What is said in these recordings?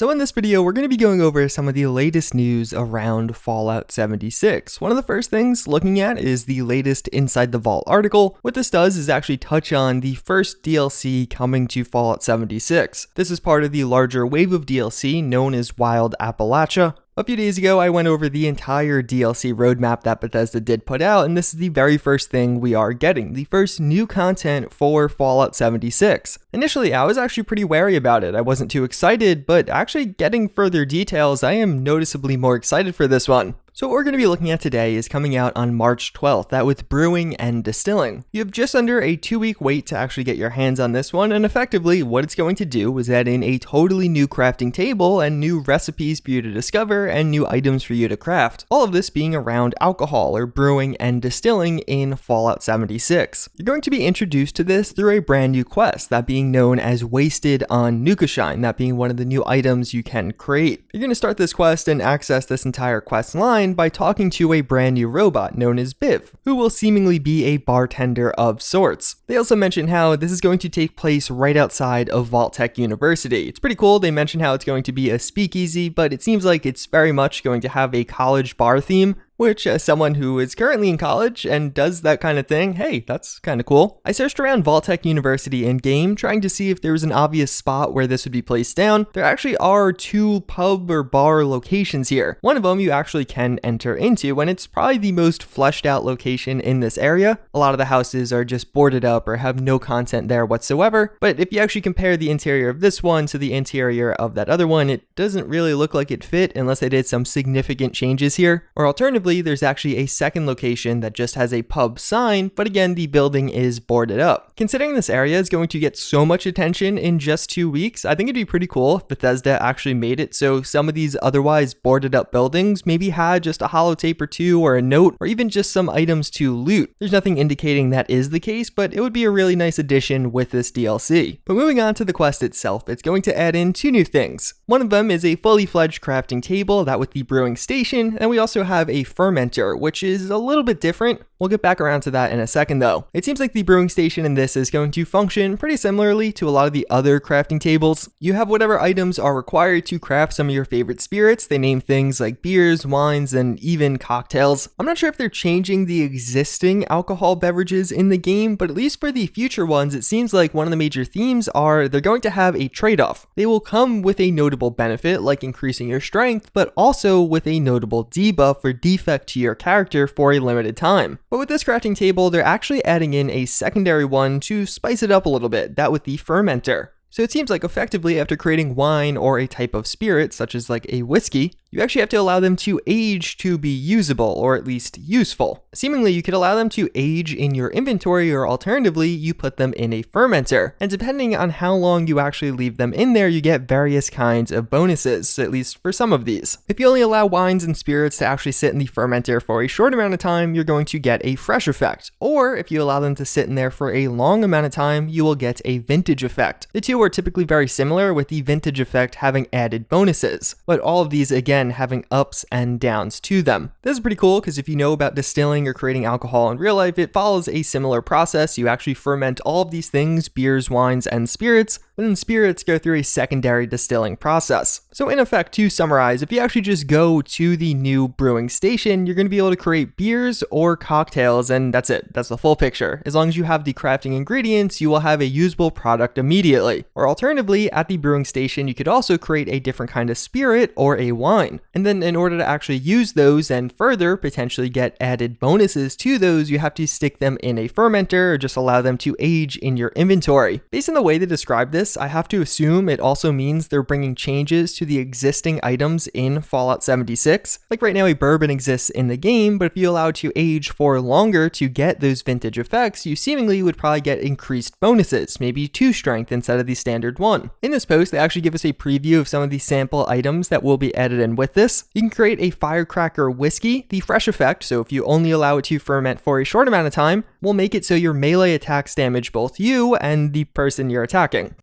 So in this video, we're going to be going over some of the latest news around Fallout 76. One of the first things looking at is the latest Inside the Vault article. What this does is actually touch on the first DLC coming to Fallout 76. This is part of the larger wave of DLC known as Wild Appalachia. A few days ago, I went over the entire DLC roadmap that Bethesda did put out, and this is the very first thing we are getting, the first new content for Fallout 76. Initially, I was actually pretty wary about it. I wasn't too excited, but actually getting further details, I am noticeably more excited for this one. So what we're going to be looking at today is coming out on March 12th, that with Brewing and Distilling. You have just under a 2-week wait to actually get your hands on this one, and effectively what it's going to do is add in a totally new crafting table and new recipes for you to discover and new items for you to craft. All of this being around alcohol or brewing and distilling in Fallout 76. You're going to be introduced to this through a brand new quest, that being known as Wasted on Nukashine, that being one of the new items you can create. You're going to start this quest and access this entire quest line by talking to a brand new robot known as Biv, who will seemingly be a bartender of sorts. They also mention how this is going to take place right outside of Vault-Tec University. It's pretty cool. They mention how it's going to be a speakeasy, but it seems like it's very much going to have a college bar theme, which as someone who is currently in college and does that kind of thing, hey, that's kind of cool. I searched around Vault-Tec University in-game trying to see if there was an obvious spot where this would be placed down. There actually are 2 pub or bar locations here. One of them you actually can enter into, and it's probably the most fleshed out location in this area. A lot of the houses are just boarded up or have no content there whatsoever, but if you actually compare the interior of this one to the interior of that other one, it doesn't really look like it fit unless they did some significant changes here. Or alternatively, there's actually a second location that just has a pub sign, but again, the building is boarded up. Considering this area is going to get so much attention in just 2 weeks, I think it'd be pretty cool if Bethesda actually made it so some of these otherwise boarded up buildings maybe had just a holotape or 2 or a note or even just some items to loot. There's nothing indicating that is the case, but it would be a really nice addition with this DLC. But moving on to the quest itself, it's going to add in 2 new things. One of them is a fully fledged crafting table, that with the brewing station, and we also have a fermenter, which is a little bit different. We'll get back around to that in a second though. It seems like the brewing station in this is going to function pretty similarly to a lot of the other crafting tables. You have whatever items are required to craft some of your favorite spirits. They name things like beers, wines, and even cocktails. I'm not sure if they're changing the existing alcohol beverages in the game, but at least for the future ones, it seems like one of the major themes are they're going to have a trade-off. They will come with a notable benefit like increasing your strength, but also with a notable debuff or defect to your character for a limited time. But with this crafting table, they're actually adding in a secondary one to spice it up a little bit, that with the fermenter. So it seems like effectively after creating wine or a type of spirit, such as like a whiskey, you actually have to allow them to age to be usable, or at least useful. Seemingly, you could allow them to age in your inventory, or alternatively, you put them in a fermenter. And depending on how long you actually leave them in there, you get various kinds of bonuses, at least for some of these. If you only allow wines and spirits to actually sit in the fermenter for a short amount of time, you're going to get a fresh effect. Or if you allow them to sit in there for a long amount of time, you will get a vintage effect. The two are typically very similar, with the vintage effect having added bonuses, but all of these again having ups and downs to them. This is pretty cool because if you know about distilling or creating alcohol in real life, it follows a similar process. You actually ferment all of these things, beers, wines, and spirits, but then spirits go through a secondary distilling process. So in effect, to summarize, if you actually just go to the new brewing station, you're going to be able to create beers or cocktails, and that's it. That's the full picture. As long as you have the crafting ingredients, you will have a usable product immediately. Or alternatively, at the brewing station, you could also create a different kind of spirit or a wine. And then in order to actually use those and further potentially get added bonuses to those, you have to stick them in a fermenter or just allow them to age in your inventory. Based on the way they describe this, I have to assume it also means they're bringing changes to the existing items in Fallout 76. Like right now, a bourbon exists in the game, but if you allow it to age for longer to get those vintage effects, you seemingly would probably get increased bonuses, maybe 2 strength instead of the standard 1. In this post, they actually give us a preview of some of the sample items that will be added in with this. You can create a firecracker whiskey. The fresh effect, so if you only allow it to ferment for a short amount of time, will make it so your melee attacks damage both you and the person you're attacking.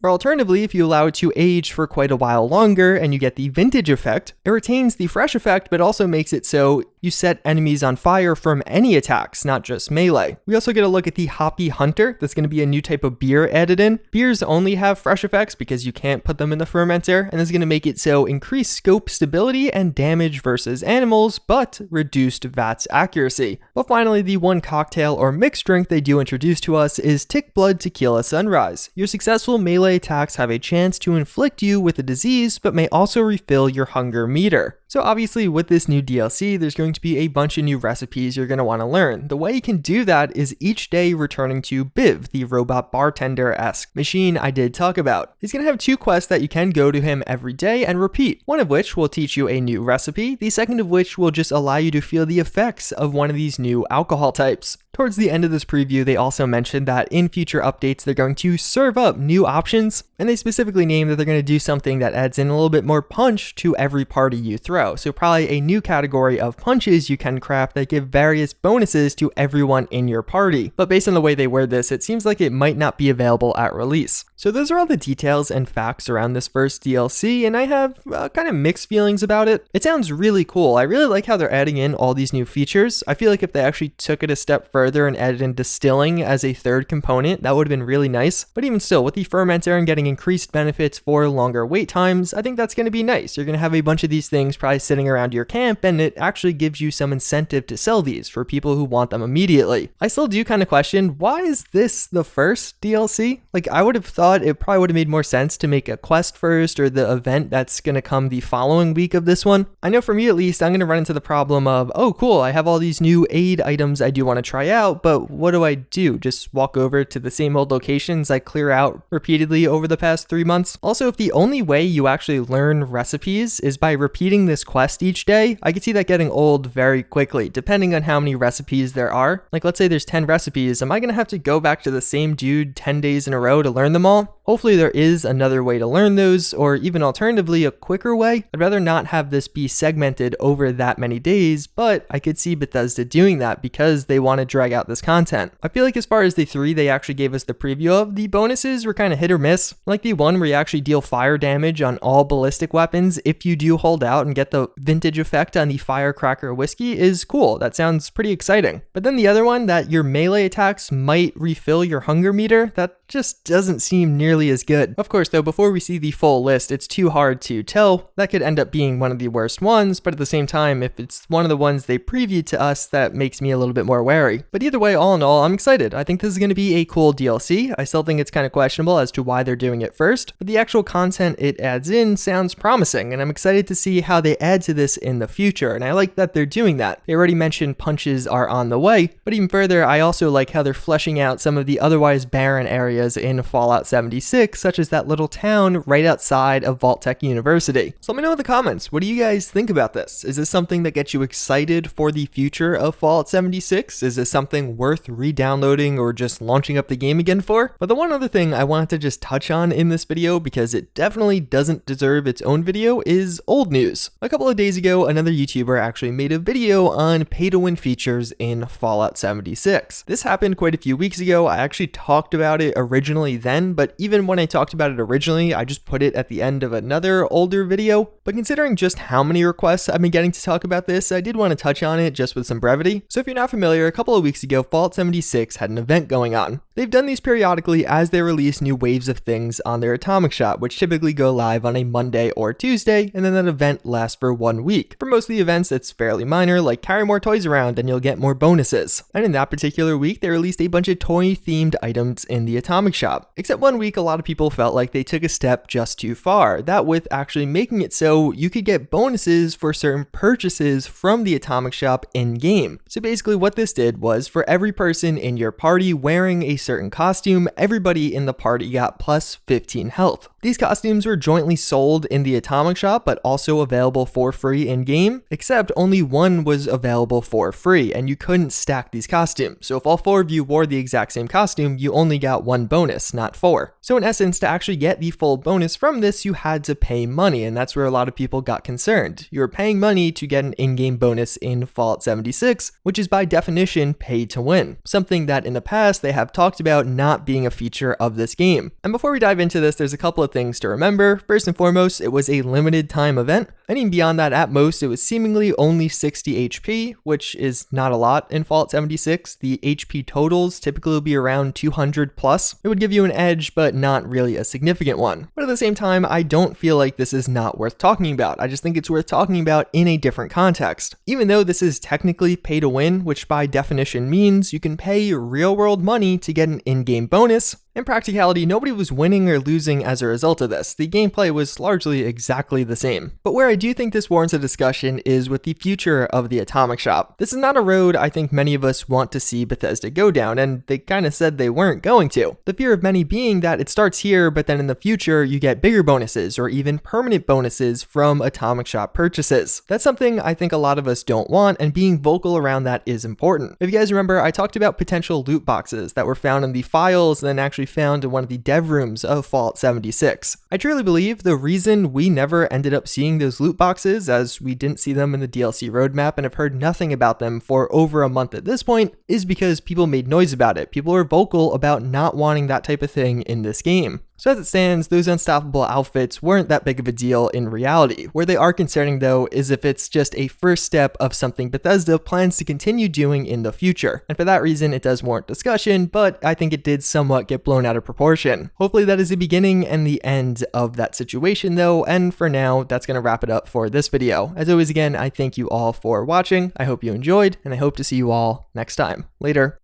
Or alternatively, if you allow it to age for quite a while longer and you get the vintage effect, it retains the fresh effect but also makes it so you set enemies on fire from any attacks, not just melee. We also get a look at the Hoppy Hunter. That's going to be a new type of beer added in. Beers only have fresh effects because you can't put them in the fermenter, and this is going to make it so increased scope stability and damage versus animals, but reduced VATS accuracy. But finally, the one cocktail or mixed drink they do introduce to us is Tick Blood Tequila Sunrise. Your successful melee attacks have a chance to inflict you with a disease, but may also refill your hunger meter. So obviously with this new DLC, there's going to be a bunch of new recipes you're going to want to learn. The way you can do that is each day returning to Biv, the robot bartender-esque machine I did talk about. He's going to have 2 quests that you can go to him every day and repeat, one of which will teach you a new recipe, the second of which will just allow you to feel the effects of one of these new alcohol types. Towards the end of this preview, they also mentioned that in future updates, they're going to serve up new options, and they specifically named that they're going to do something that adds in a little bit more punch to every party you throw. So probably a new category of punches you can craft that give various bonuses to everyone in your party. But based on the way they word this, it seems like it might not be available at release. So those are all the details and facts around this first DLC, and I have kind of mixed feelings about it. It sounds really cool. I really like how they're adding in all these new features. I feel like if they actually took it a step further and added in distilling as a third component, that would have been really nice. But even still, with the fermenter and getting increased benefits for longer wait times, I think that's going to be nice. You're going to have a bunch of these things probably sitting around your camp, and it actually gives you some incentive to sell these for people who want them immediately. I still do kind of question, why is this the first DLC? Like, I would have thought it probably would have made more sense to make a quest first, or the event that's going to come the following week of this one. I know for me at least, I'm going to run into the problem of, oh cool, I have all these new aid items I do want to try out, but what do I do? Just walk over to the same old locations I clear out repeatedly over the past 3 months? Also, if the only way you actually learn recipes is by repeating this quest each day, I could see that getting old very quickly, depending on how many recipes there are. Like, let's say there's 10 recipes, am I going to have to go back to the same dude 10 days in a row to learn them all? Hopefully there is another way to learn those, or even alternatively a quicker way. I'd rather not have this be segmented over that many days, but I could see Bethesda doing that because they want to drag out this content. I feel like as far as the 3 they actually gave us the preview of, the bonuses were kind of hit or miss. Like the one where you actually deal fire damage on all ballistic weapons if you do hold out and get the vintage effect on the firecracker whiskey is cool. That sounds pretty exciting. But then the other one, that your melee attacks might refill your hunger meter, that just doesn't seem nearly as good. Of course though, before we see the full list, it's too hard to tell. That could end up being one of the worst ones, but at the same time, if it's one of the ones they previewed to us, that makes me a little bit more wary. But either way, all in all, I'm excited. I think this is going to be a cool DLC. I still think it's kind of questionable as to why they're doing it first, but the actual content it adds in sounds promising, and I'm excited to see how they add to this in the future, and I like that they're doing that. They already mentioned punches are on the way, but even further, I also like how they're fleshing out some of the otherwise barren areas in Fallout 76, such as that little town right outside of Vault-Tec University. So let me know in the comments, what do you guys think about this? Is this something that gets you excited for the future of Fallout 76? Is this something worth re-downloading or just launching up the game again for? But the one other thing I wanted to just touch on in this video, because it definitely doesn't deserve its own video, is old news. A couple of days ago, another YouTuber actually made a video on pay-to-win features in Fallout 76. This happened quite a few weeks ago. I actually talked about it originally then, but even when I talked about it originally, I just put it at the end of another older video. But considering just how many requests I've been getting to talk about this, I did want to touch on it just with some brevity. So if you're not familiar, a couple of weeks ago, Fallout 76 had an event going on. They've done these periodically as they release new waves of things on their Atomic Shop, which typically go live on a Monday or Tuesday, and then that event lasts for 1 week. For most of the events, it's fairly minor, like carry more toys around and you'll get more bonuses. And in that particular week, they released a bunch of toy-themed items in the Atomic Shop. Except 1 week, a lot of people felt like they took a step just too far, that with actually making it so you could get bonuses for certain purchases from the Atomic Shop in-game. So basically what this did was, for every person in your party wearing a certain costume, everybody in the party got plus 15 health. These costumes were jointly sold in the Atomic Shop, but also available for free in-game, except only one was available for free, and you couldn't stack these costumes. So if all 4 of you wore the exact same costume, you only got 1 1 bonus, not 4. So in essence, to actually get the full bonus from this, you had to pay money, and that's where a lot of people got concerned. You were paying money to get an in-game bonus in Fallout 76, which is by definition pay to win, something that in the past they have talked about not being a feature of this game. And before we dive into this, there's a couple of things to remember. First and foremost, it was a limited time event, and even beyond that, at most, it was seemingly only 60 HP, which is not a lot in Fallout 76. The HP totals typically will be around 200 plus. It would give you an edge, but not really a significant one. But at the same time, I don't feel like this is not worth talking about. I just think it's worth talking about in a different context. Even though this is technically pay to win, which by definition means you can pay real world money to get an in-game bonus, in practicality, nobody was winning or losing as a result of this. The gameplay was largely exactly the same. But where I do think this warrants a discussion is with the future of the Atomic Shop. This is not a road I think many of us want to see Bethesda go down, and they kind of said they weren't going to. The fear of many being that it starts here, but then in the future you get bigger bonuses or even permanent bonuses from Atomic Shop purchases. That's something I think a lot of us don't want, and being vocal around that is important. If you guys remember, I talked about potential loot boxes that were found in the files and then actually found in one of the dev rooms of Fallout 76. I truly believe the reason we never ended up seeing those loot boxes, as we didn't see them in the DLC roadmap and have heard nothing about them for over a month at this point, is because people made noise about it. People were vocal about not wanting that type of thing in this game. So as it stands, those unstoppable outfits weren't that big of a deal in reality. Where they are concerning though is if it's just a first step of something Bethesda plans to continue doing in the future. And for that reason, it does warrant discussion, but I think it did somewhat get blown out of proportion. Hopefully that is the beginning and the end of that situation though, and for now, that's going to wrap it up for this video. As always, again, I thank you all for watching. I hope you enjoyed, and I hope to see you all next time. Later.